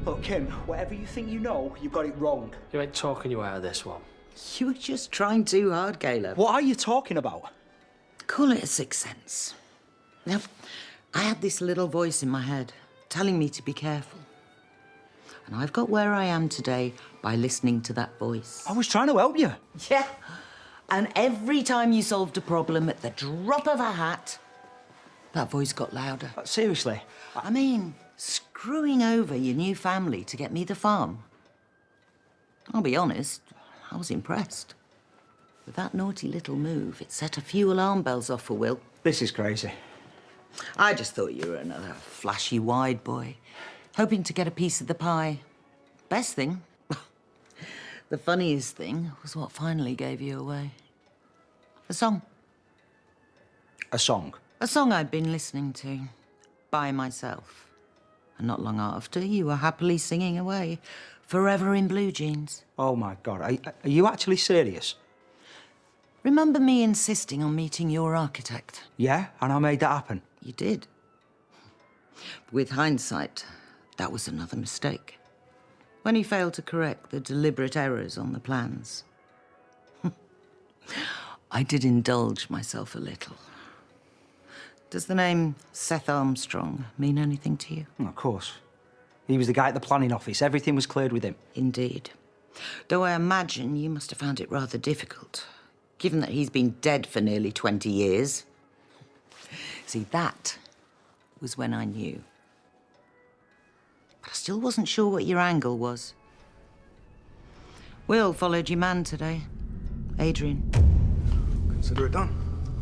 Look, Kim, whatever you think you know, you've got it wrong. You ain't talking you out of this one. You were just trying too hard, Caleb. What are you talking about? Call it a sixth sense. Now, I had this little voice in my head telling me to be careful. And I've got where I am today by listening to that voice. I was trying to help you. Yeah. And every time you solved a problem at the drop of a hat, that voice got louder. Seriously? I mean, screwing over your new family to get me the farm. I'll be honest, I was impressed. With that naughty little move, it set a few alarm bells off for Will. This is crazy. I just thought you were another flashy wide boy, hoping to get a piece of the pie. Best thing, the funniest thing, was what finally gave you away. A song. A song? A song I'd been listening to, by myself. And not long after, you were happily singing away, forever in blue jeans. Oh, my God. Are you actually serious? Remember me insisting on meeting your architect? Yeah, and I made that happen. You did. With hindsight, that was another mistake. When he failed to correct the deliberate errors on the plans. I did indulge myself a little. Does the name Seth Armstrong mean anything to you? Of course. He was the guy at the planning office. Everything was cleared with him. Indeed. Though I imagine you must have found it rather difficult, given that he's been dead for nearly 20 years. See, that was when I knew. But I still wasn't sure what your angle was. Will followed your man today, Adrian. Consider it done.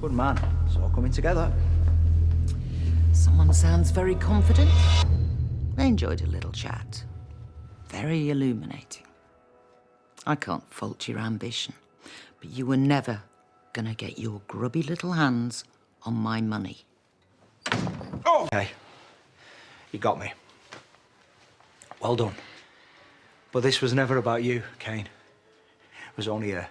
Good man. It's all coming together. Someone sounds very confident. I enjoyed a little chat. Very illuminating. I can't fault your ambition, but you were never gonna get your grubby little hands on my money. Oh! Okay. You got me. Well done. But this was never about you, Kane. It was only her.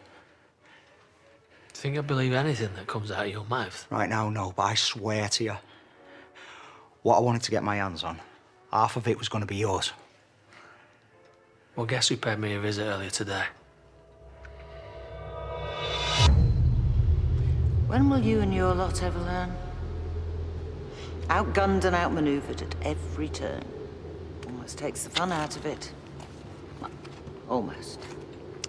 Think I believe anything that comes out of your mouth? Right now, no, but I swear to you, what I wanted to get my hands on, half of it was going to be yours. Well, guess who paid me a visit earlier today? When will you and your lot ever learn? Outgunned and outmaneuvered at every turn. Almost takes the fun out of it. Well, almost.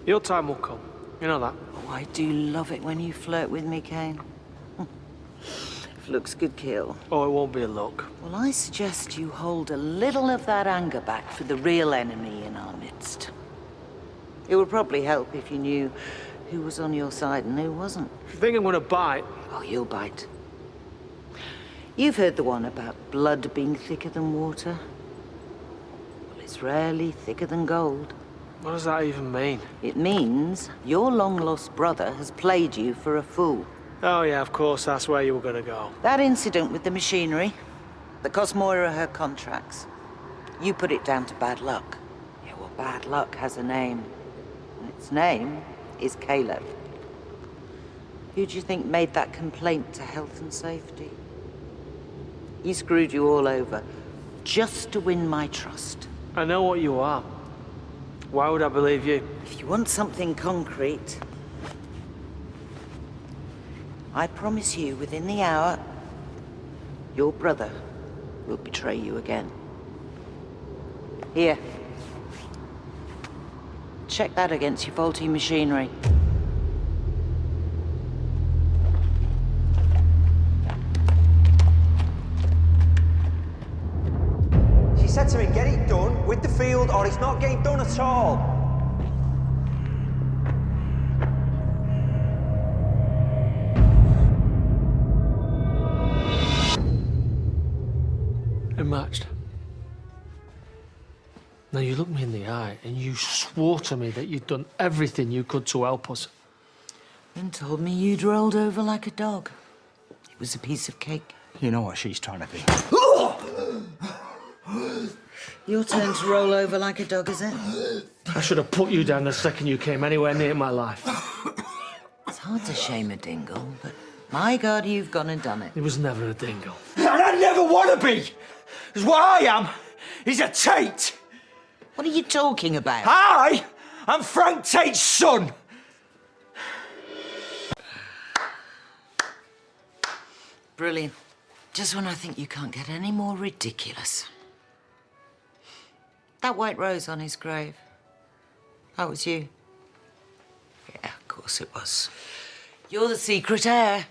Your time will come. You know that. Oh, I do love it when you flirt with me, Kane. If looks could kill. Oh, it won't be a look. Well, I suggest you hold a little of that anger back for the real enemy in our midst. It would probably help if you knew who was on your side and who wasn't. If you think I'm gonna bite? Oh, you'll bite. You've heard the one about blood being thicker than water. Well, it's rarely thicker than gold. What does that even mean? It means your long-lost brother has played you for a fool. Oh, yeah, of course, that's where you were gonna go. That incident with the machinery that cost Moira her contracts, you put it down to bad luck. Yeah, well, bad luck has a name. And its name is Caleb. Who do you think made that complaint to health and safety? He screwed you all over just to win my trust. I know what you are. Why would I believe you? If you want something concrete, I promise you within the hour, your brother will betray you again. Here. Check that against your faulty machinery. She said to me, get it done with the field or it's not getting done at all. It matched. Now, you looked me in the eye and you swore to me that you'd done everything you could to help us. And told me you'd rolled over like a dog. It was a piece of cake. You know what she's trying to be. Your turn to roll over like a dog, is it? I should have put you down the second you came anywhere near my life. It's hard to shame a dingle, but my God, you've gone and done it. It was never a dingle. And I never want to be! Because what I am is a tate! What are you talking about? I am Frank Tate's son. Brilliant. Just when I think you can't get any more ridiculous. That white rose on his grave. That was you. Yeah, of course it was. You're the secret heir.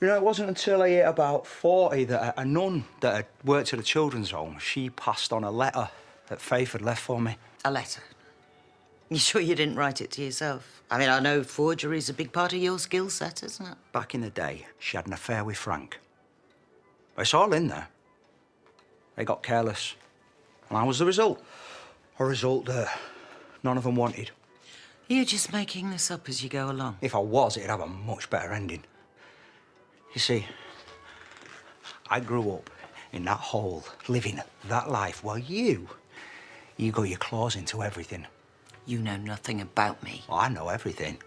You know, it wasn't until I hit about 40 that a nun that had worked at a children's home, she passed on a letter that Faith had left for me. A letter. You sure you didn't write it to yourself? I mean, I know forgery's a big part of your skill set, isn't it? Back in the day, she had an affair with Frank. But it's all in there. They got careless. And I was the result. A result that none of them wanted. You're just making this up as you go along. If I was, it'd have a much better ending. You see, I grew up in that hole, living that life, while you got your claws into everything. You know nothing about me. Oh, I know everything.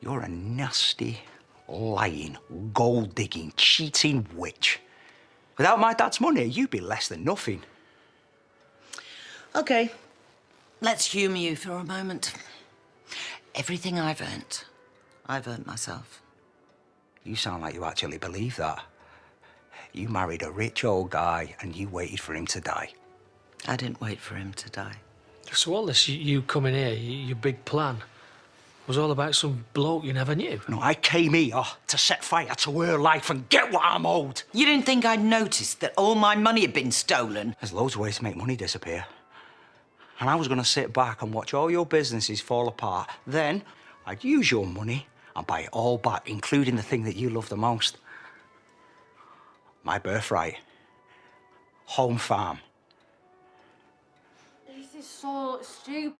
You're a nasty, lying, gold-digging, cheating witch. Without my dad's money, you'd be less than nothing. OK. Let's humour you for a moment. Everything I've earned myself. You sound like you actually believe that. You married a rich old guy and you waited for him to die. I didn't wait for him to die. So all this, you coming here, your big plan, was all about some bloke you never knew? No, I came here to set fire to her life and get what I'm owed. You didn't think I'd noticed that all my money had been stolen? There's loads of ways to make money disappear. And I was going to sit back and watch all your businesses fall apart. Then I'd use your money and buy it all back, including the thing that you love the most. My birthright. Home farm. This is so stupid.